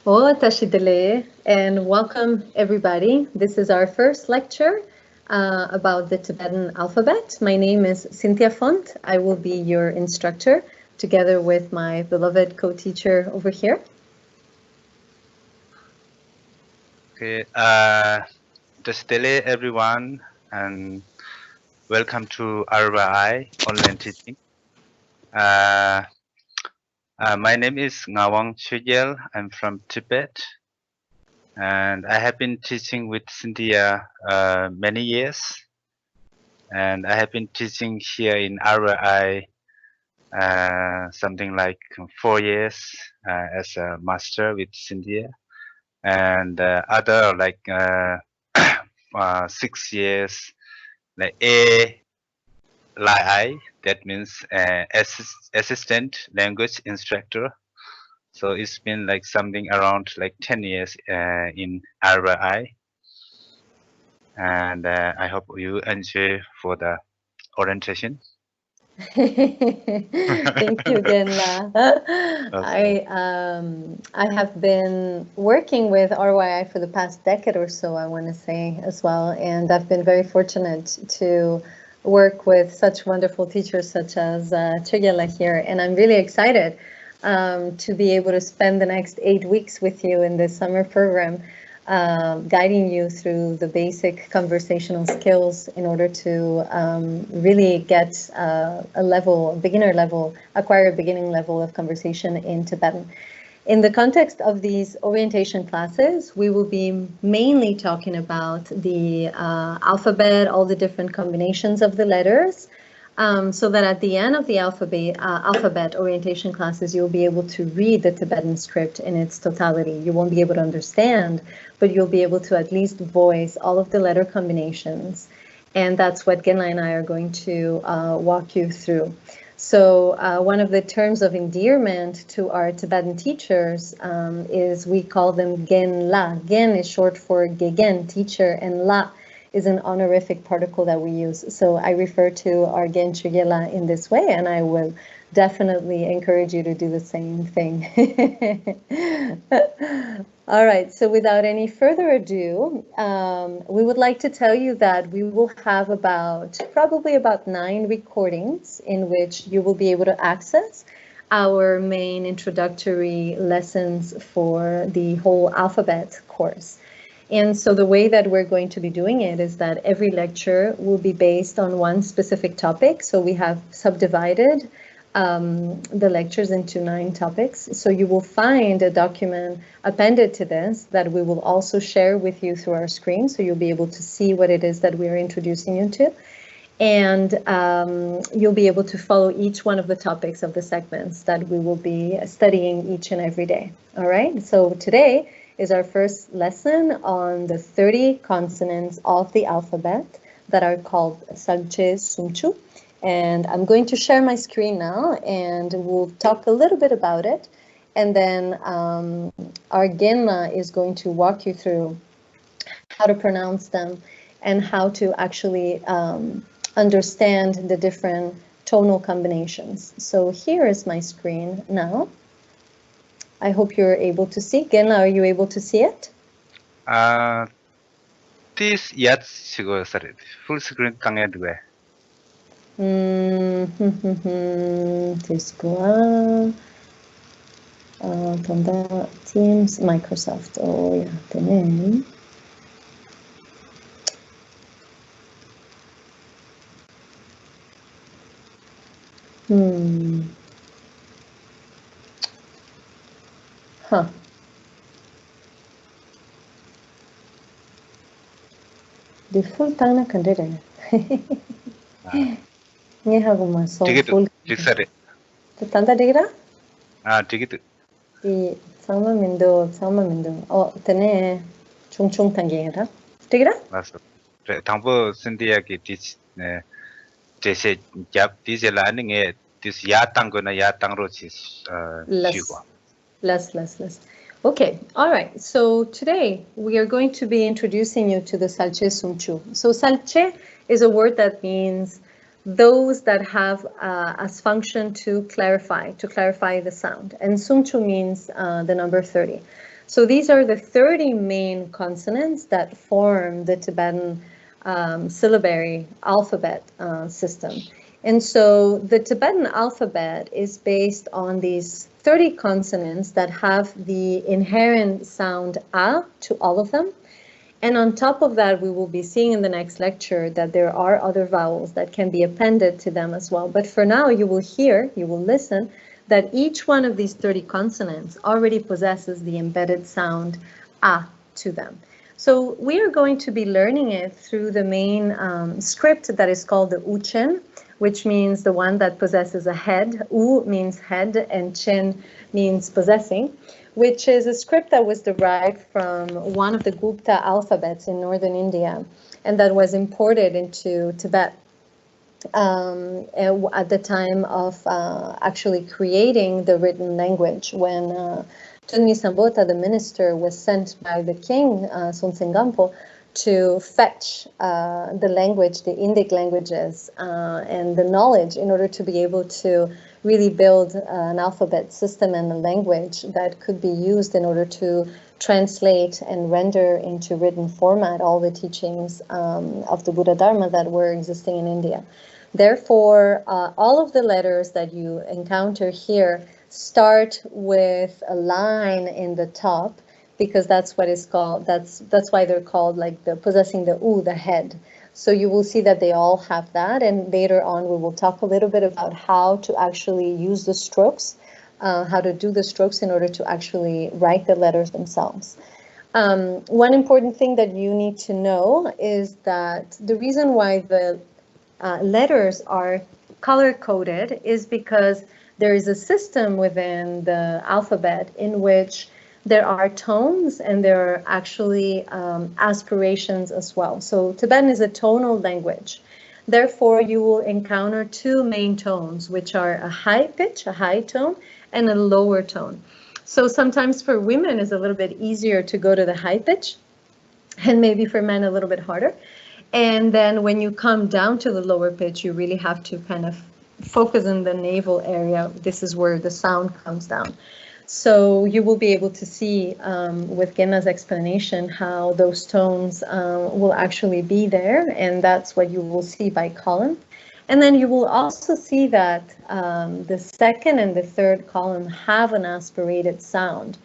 Hola Tashidele, and welcome everybody. This is our first lecture about the Tibetan alphabet. My name is Cynthia Font. I will be your instructor together with my beloved co-teacher over here. Okay, just delay everyone and welcome to RYI online teaching. Uh, my name is Ngawang Chujel. I'm from Tibet and I have been teaching with Cynthia many years, and I have been teaching here in RYI something like 4 years as a master with Cynthia, and other like 6 years like LAI, that means assistant language instructor. So it's been like something around like 10 years in RYI, and I hope you enjoy for the orientation. Thank you again, La. Okay. I have been working with RYI for the past decade or so, I want to say as well, and I've been very fortunate to work with such wonderful teachers such as Chigela here, and I'm really excited to be able to spend the next 8 weeks with you in this summer program, guiding you through the basic conversational skills in order to really get a level, beginner level, acquire a beginning level of conversation in Tibetan. In the context of these orientation classes, we will be mainly talking about the alphabet, all the different combinations of the letters, so that at the end of the alphabet orientation classes, you'll be able to read the Tibetan script in its totality. You won't be able to understand, but you'll be able to at least voice all of the letter combinations. And that's what Genla and I are going to walk you through. So one of the terms of endearment to our Tibetan teachers is we call them Gen La. Gen is short for Gegen, teacher, and La is an honorific particle that we use. So I refer to our Gen Chugela in this way, and I will definitely encourage you to do the same thing. All right, so without any further ado, we would like to tell you that we will have probably about 9 recordings in which you will be able to access our main introductory lessons for the whole alphabet course. And so the way that we're going to be doing it is that every lecture will be based on one specific topic. So we have subdivided the lectures into 9 topics. So you will find a document appended to this that we will also share with you through our screen. So you'll be able to see what it is that we're introducing you to. And you'll be able to follow each one of the topics of the segments that we will be studying each and every day. All right, so today is our first lesson on the 30 consonants of the alphabet that are called Salche Sumchu. And I'm going to share my screen now, and we'll talk a little bit about it. And then our Genla is going to walk you through how to pronounce them and how to actually understand the different tonal combinations. So here is my screen now. I hope you're able to see. Genla, are you able to see it? This yet 지금 full screen 강해도 돼. 디스크와 donda Teams, Microsoft. Oh, yeah, 되네. Huh. The full time candidate. Nghe hago mas so full. 빅사리. Tanda digira? 되게 이 상마민도. 되네. 중충 단계라. digira? 맞어. 당부 신디야기 디스 제세 잡 디제 라닝에 디스 야땅거나 야땅로 쉬고. Less. Okay, all right. So today we are going to be introducing you to the Salche Sumchu. So Salche is a word that means those that have as function to clarify the sound. And Sumchu means the number 30. So these are the 30 main consonants that form the Tibetan syllabary alphabet system. And so the Tibetan alphabet is based on these 30 consonants that have the inherent sound A to all of them. And on top of that, we will be seeing in the next lecture that there are other vowels that can be appended to them as well. But for now, you will hear, you will listen, that each one of these 30 consonants already possesses the embedded sound A to them. So we are going to be learning it through the main script that is called the Uchen, which means the one that possesses a head. U means head and Chen means possessing, which is a script that was derived from one of the Gupta alphabets in northern India, and that was imported into Tibet at the time of actually creating the written language, when Tunmi Sambota, the minister, was sent by the king, Sonsen Gampo, to fetch the language, the Indic languages, and the knowledge in order to be able to really build an alphabet system and a language that could be used in order to translate and render into written format all the teachings of the Buddha Dharma that were existing in India. Therefore, all of the letters that you encounter here start with a line in the top, because that's what is called, that's why they're called like the possessing the U, the head. So you will see that they all have that, and later on we will talk a little bit about how to actually use the strokes, how to do the strokes in order to actually write the letters themselves. One important thing that you need to know is that the reason why the letters are color-coded is because there is a system within the alphabet in which there are tones and there are actually aspirations as well. So Tibetan is a tonal language. Therefore, you will encounter two main tones, which are a high pitch, a high tone, and a lower tone. So sometimes for women it's a little bit easier to go to the high pitch, and maybe for men a little bit harder. And then when you come down to the lower pitch, you really have to kind of focus in the navel area. This is where the sound comes down. So you will be able to see with Genna's explanation how those tones will actually be there, and that's what you will see by column. And then you will also see that the second and the third column have an aspirated sound.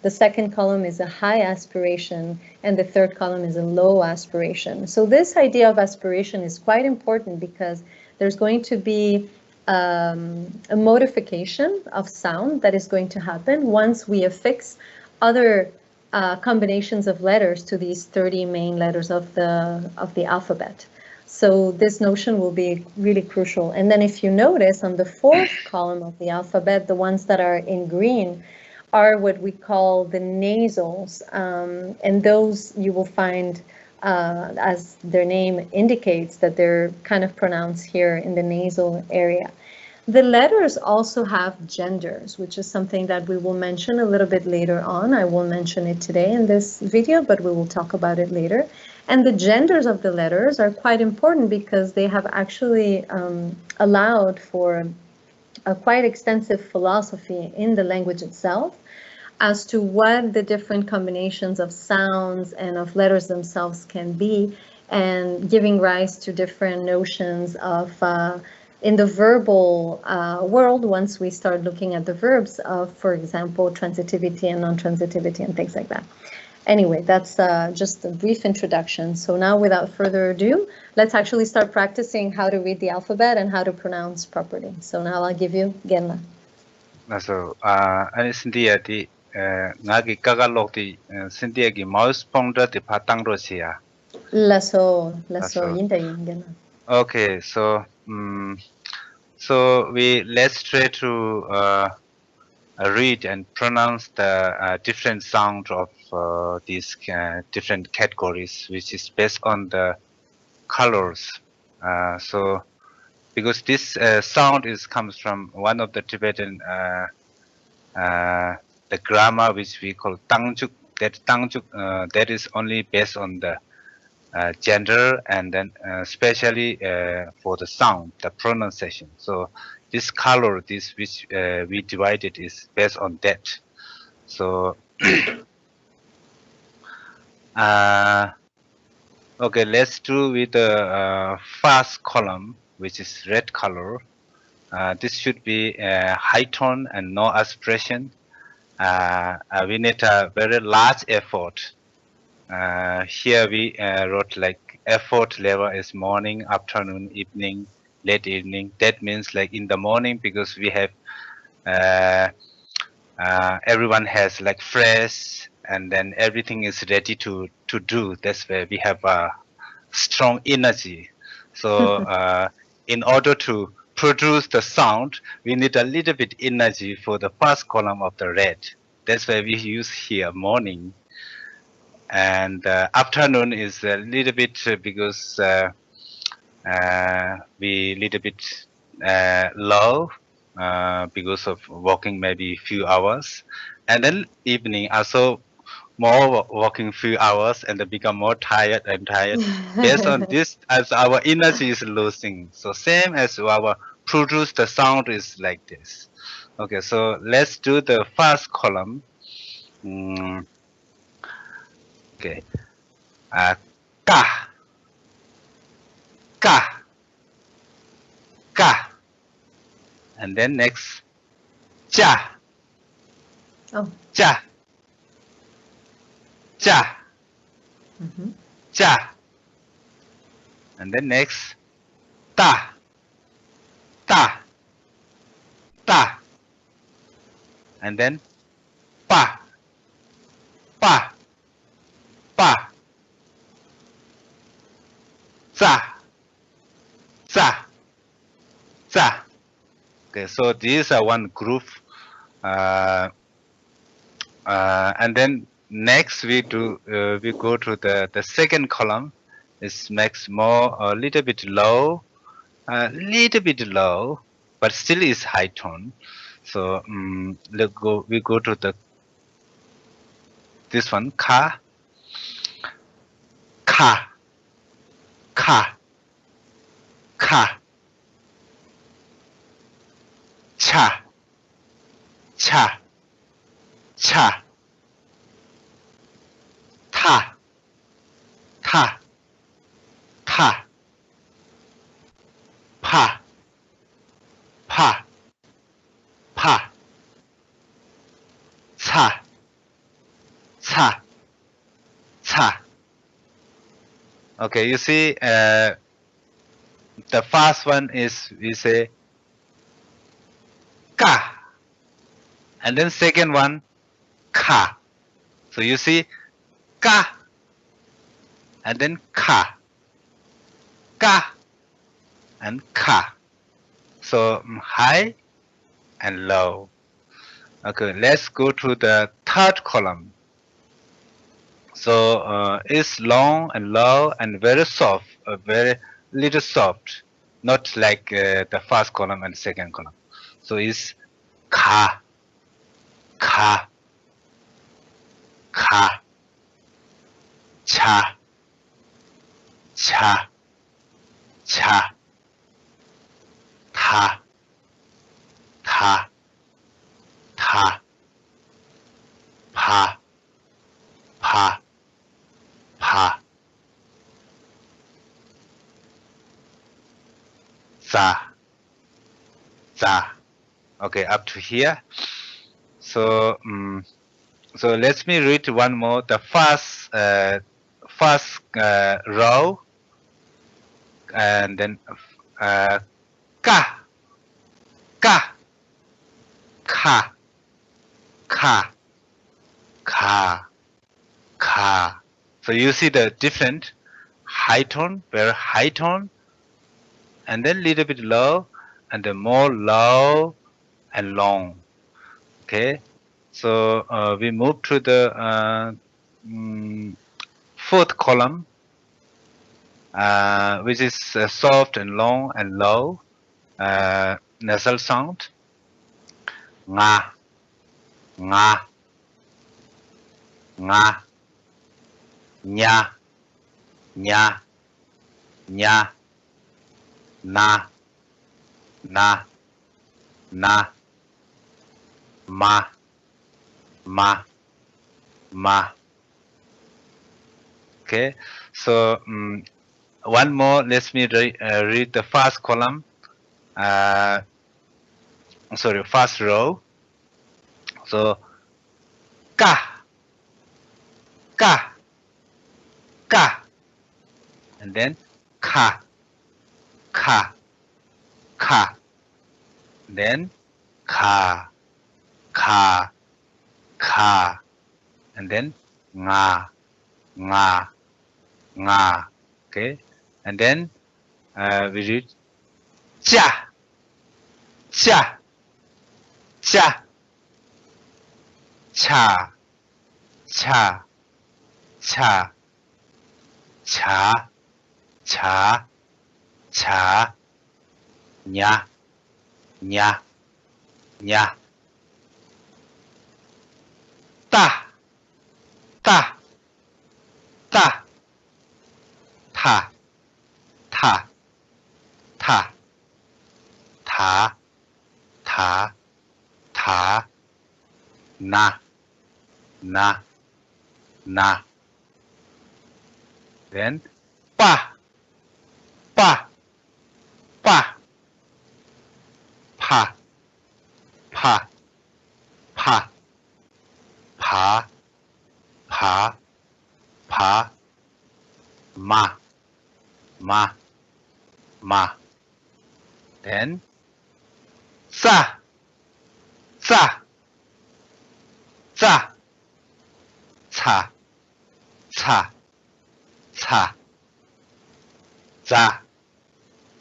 The second column is a high aspiration, and the third column is a low aspiration. So this idea of aspiration is quite important because there's going to be a modification of sound that is going to happen once we affix other combinations of letters to these 30 main letters of the alphabet. So this notion will be really crucial. And then if you notice on the fourth column of the alphabet, the ones that are in green are what we call the nasals, and those you will find, as their name indicates, that they're kind of pronounced here in the nasal area. The letters also have genders, which is something that we will mention a little bit later on. I won't mention it today in this video, but we will talk about it later. And the genders of the letters are quite important because they have actually allowed for a quite extensive philosophy in the language itself as to what the different combinations of sounds and of letters themselves can be, and giving rise to different notions of, in the verbal world, once we start looking at the verbs of, for example, transitivity and non-transitivity and things like that. Anyway, that's just a brief introduction. So now, without further ado, let's actually start practicing how to read the alphabet and how to pronounce properly. So now I'll give you Genla. So, ani Cynthia di ngagi kagalog di Cynthia gi mouse pongda di patang rosia. Lasso, yinda yin Genla. Okay, so so let's try to read and pronounce the different sound of these different categories, which is based on the colors. So because this sound comes from one of the Tibetan the grammar which we call tangjuk. That tangjuk that is only based on the gender, and then especially for the sound, the pronunciation. So this color, this which we divided, is based on that. So Okay, let's do with the first column, which is red color. This should be high tone and no aspiration. We need a very large effort. Here we wrote like effort level is morning, afternoon, evening, late evening. That means like in the morning, because we have everyone has like fresh, and then everything is ready to do. That's where we have a strong energy. So in order to produce the sound, we need a little bit energy for the first column of the red. That's why we use here morning. And afternoon is a little bit because we little bit low because of walking maybe few hours, and then evening also more walking few hours and then become more tired and tired. Based on this, as our energy is losing, so same as our produce the sound is like this. Okay, so let's do the first column. Okay, ka ka ka, and then next ja Oh. ja ja ja, and then next ta ta ta, and then pa pa pa za za za. Okay, so these are one group, and then next we do we go to the second column. It makes more a little bit low, but still is high tone. So we go to the this one ka ka ka ka cha cha cha ta ta ta pa pa pa cha cha cha. Okay, you see, the first one is we say ka, and then second one ka. So you see ka, and then ka, ka, and ka. So high and low. Okay, let's go to the third column. So it's long and low and very soft, very little soft, not like the first column and second column. So it's ka, ka, ka, cha, cha, cha, ta, ta, ta, pa, pa, pa, za, za. Okay, up to here. So so let me read one more. The first row, and then ka, ka, ka, ka, ka, ka. So you see the different high tone, very high tone, and then little bit low, and then more low and long. Okay, so we move to the fourth column, which is soft and long and low nasal sound. Nga, nga, nga, nya, nya, nya, na, na, na, ma, ma, ma. Okay, so one more. Let me read the first column. Sorry, first row. So ka, ka, ka, and then ka, ka, ka, then ka, ka, ka, and then nga, nga, nga. Okay, and then we read cha, cha, cha, cha, cha, cha, cha, cha, cha, nya, nya, nya, ta, ta, ta, ta, ta, ta, ta, ta, ta, na, na, na. Then pa, pa, pa, pa, pa, pa, pa, pa, pa, ma, ma, ma. Then sa, sa, sa, ca, ca, ca, za,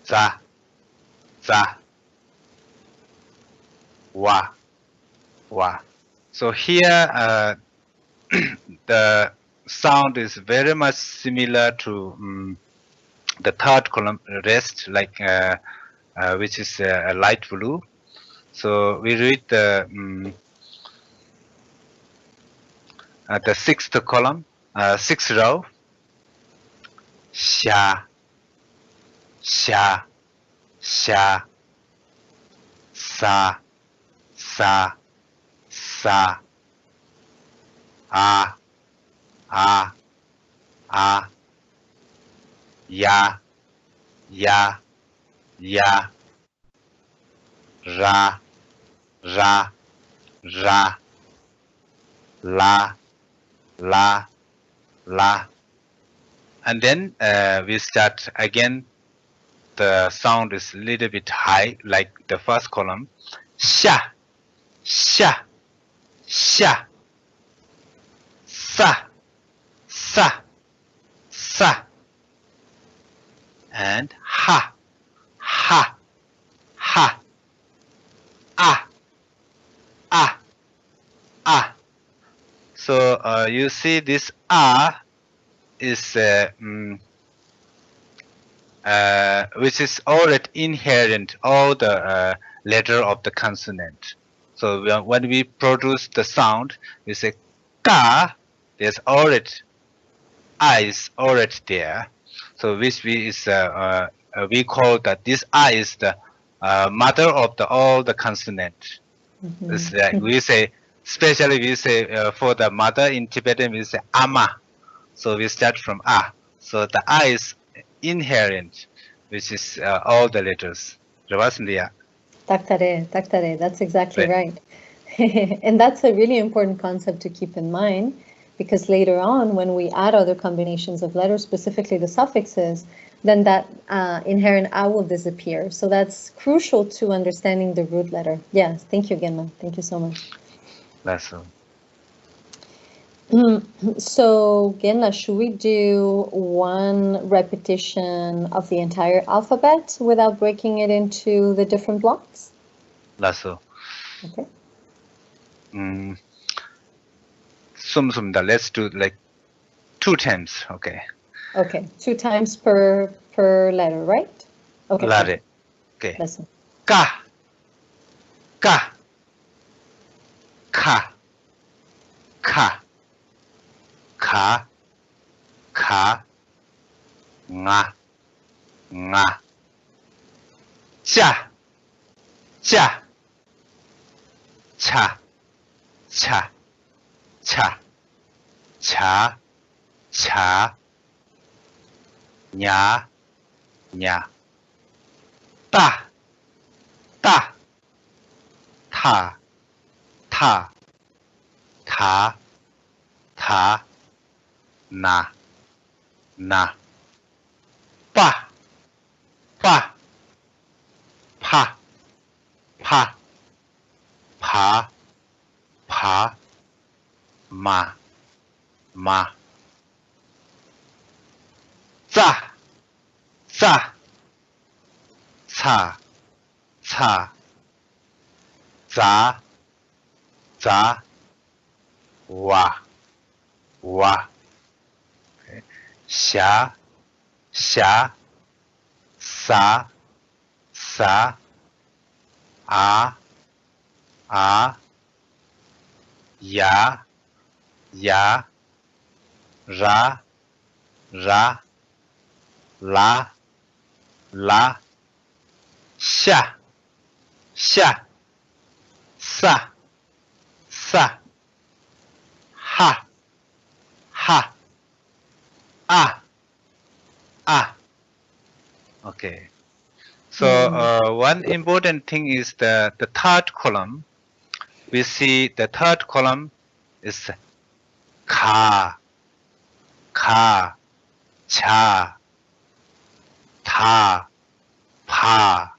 za, za, wa, wa. So here the sound is very much similar to the third column rest, like which is a light blue. So we read the sixth column, sixth row. Sha, sha, sha, sa, sa, sa, ah, ah, ah, ya, ya, ya, ra, ra, ra, la, la, la. And then we start again. The sound is a little bit high, like the first column. Sha, sha, sha, sa, sa, sa, and ha, ha, ha, ah, ah, ah. So you see this ah is which is already inherent all the letter of the consonant. So when we produce the sound, we say ka. There's already I is already there. So which we call that this I is the mother of all the consonant. It's like we say, especially we say for the mother in Tibetan we say ama. So we start from a. So the I is inherent, which is all the letters. Ravasindhya. Taktare, taktare, that's exactly Right. right. And that's a really important concept to keep in mind, because later on, when we add other combinations of letters, specifically the suffixes, then that inherent I will disappear. So that's crucial to understanding the root letter. Yes, thank you, Genma. Thank you so much. That's all. So, Genma, should we do one repetition of the entire alphabet without breaking it into the different blocks? That's all. Okay. Sumsumda. Let's do like 2 times. Okay. Okay, 2 times per letter, right? Okay. Lare. Okay. Listen. Ka. Ka. Ka. Ka. Ka. Ka. Nga. Nga. Cha. Cha. Cha. Cha. Cha. Cha. Cha. nya, nya. Ta, ta, ta, ta, ta, ta, na, na. Pa, pa, pa, pa, pa, pa, ma, ma. Za, za, ca, ca. Za, za, wa, wa. Okay. Xia, xia, sa, sa, a, ya, ya, ra, ra, la, la, xia, xia, sa, sa, ha, ha, a. Okay. So one important thing is the third column. We see the third column is ka, ka, cha, ta, pa,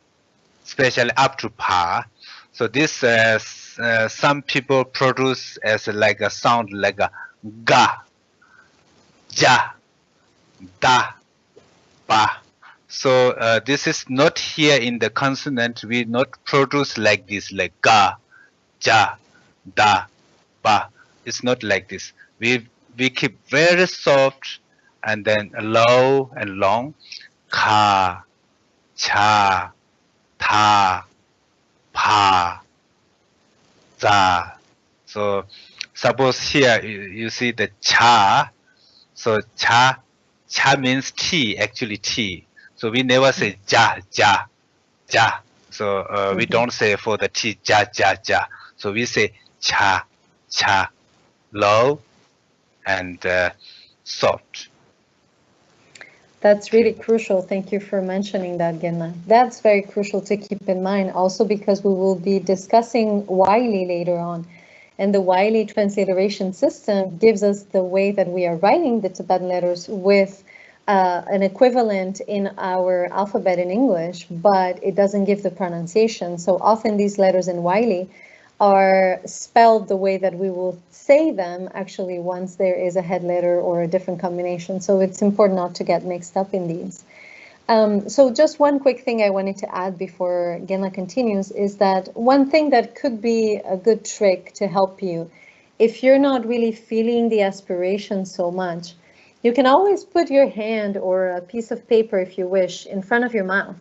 especially up to pa. So this some people produce as like a sound like a ga, ja, da, pa. So this is not here in the consonant. We not produce like this, like ga, ja, da, pa. It's not like this. We keep very soft and then low and long. Ka, cha, ta, pa, za. So suppose here you see the cha. So cha means tea, actually tea. So we never say ja, ja, ja. So we don't say for the tea ja, ja, ja. So we say cha, cha, low and soft. That's really crucial. Thank you for mentioning that, Genna. That's very crucial to keep in mind also because we will be discussing Wiley later on. And the Wiley transliteration system gives us the way that we are writing the Tibetan letters with an equivalent in our alphabet in English, but it doesn't give the pronunciation. So often these letters in Wiley are spelled the way that we will say them actually once there is a head letter or a different combination. So it's important not to get mixed up in these. So just one quick thing I wanted to add before Genla continues is that one thing that could be a good trick to help you, if you're not really feeling the aspiration so much, you can always put your hand or a piece of paper, if you wish, in front of your mouth,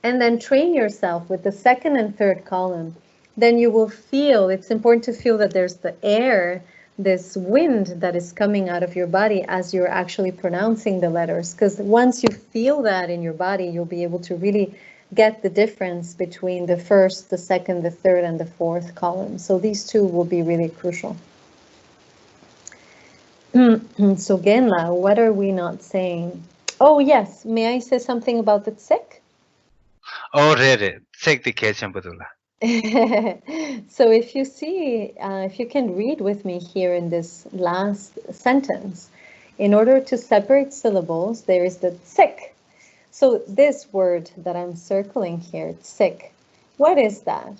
and then train yourself with the second and third column. Then you will feel, it's important to feel that there's the air, this wind that is coming out of your body as you're actually pronouncing the letters. Because once you feel that in your body, you'll be able to really get the difference between the first, the second, the third, and the fourth column. So these two will be really crucial. So Genla, what are we not saying? Oh yes, may I say something about the tsek? Oh, really? Take the question, Badula. So if you see, if you can read with me here in this last sentence, in order to separate syllables, there is the tsek. So this word that I'm circling here, tsek, what is that?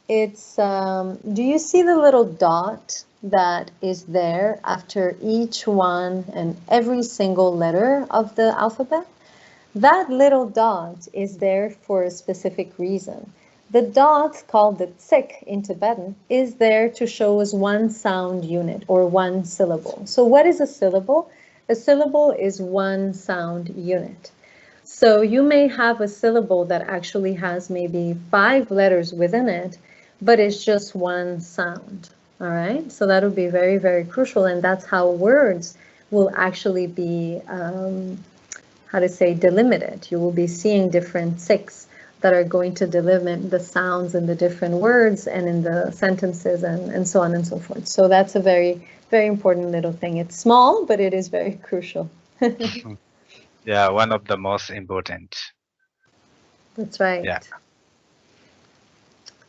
It's, do you see the little dot that is there after each one and every single letter of the alphabet? That little dot is there for a specific reason. The dot, called the tsek in Tibetan, is there to show us one sound unit or one syllable. So what is a syllable? A syllable is one sound unit. So you may have a syllable that actually has maybe 5 letters within it, but it's just one sound. All right, so that would be very, very crucial, and that's how words will actually be, how to say, delimited. You will be seeing different tseks that are going to delimit the sounds in the different words and in the sentences and so on and so forth. So that's a very, very important little thing. It's small, but it is very crucial. Yeah, one of the most important. That's right. Yeah.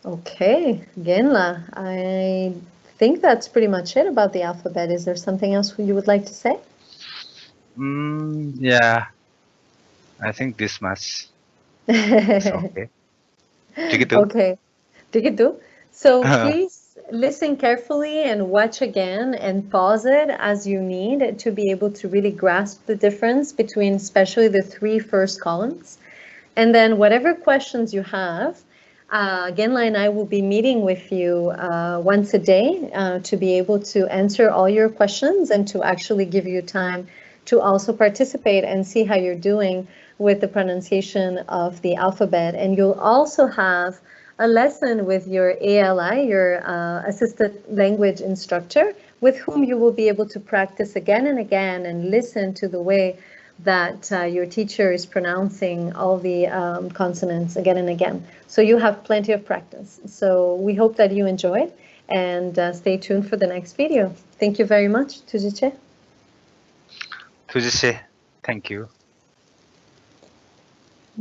Okay, Genla, I think that's pretty much it about the alphabet. Is there something else you would like to say? Yeah, I think this much is okay. Tikitu. Okay, Tikitu. So please listen carefully and watch again and pause it as you need to be able to really grasp the difference between especially the three first columns. And then whatever questions you have, Genla and I will be meeting with you once a day to be able to answer all your questions and to actually give you time to also participate and see how you're doing with the pronunciation of the alphabet. And you'll also have a lesson with your ALI, your assisted language instructor, with whom you will be able to practice again and again and listen to the way that your teacher is pronouncing all the consonants again and again. So you have plenty of practice. So we hope that you enjoyed and stay tuned for the next video. Thank you very much. Tujiche. Tujise, thank you.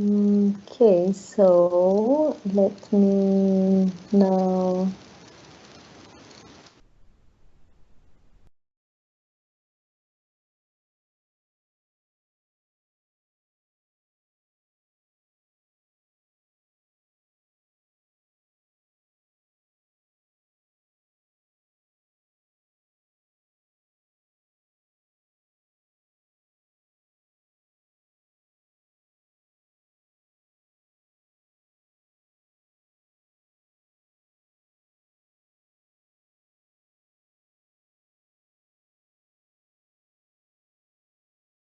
Okay, so let me now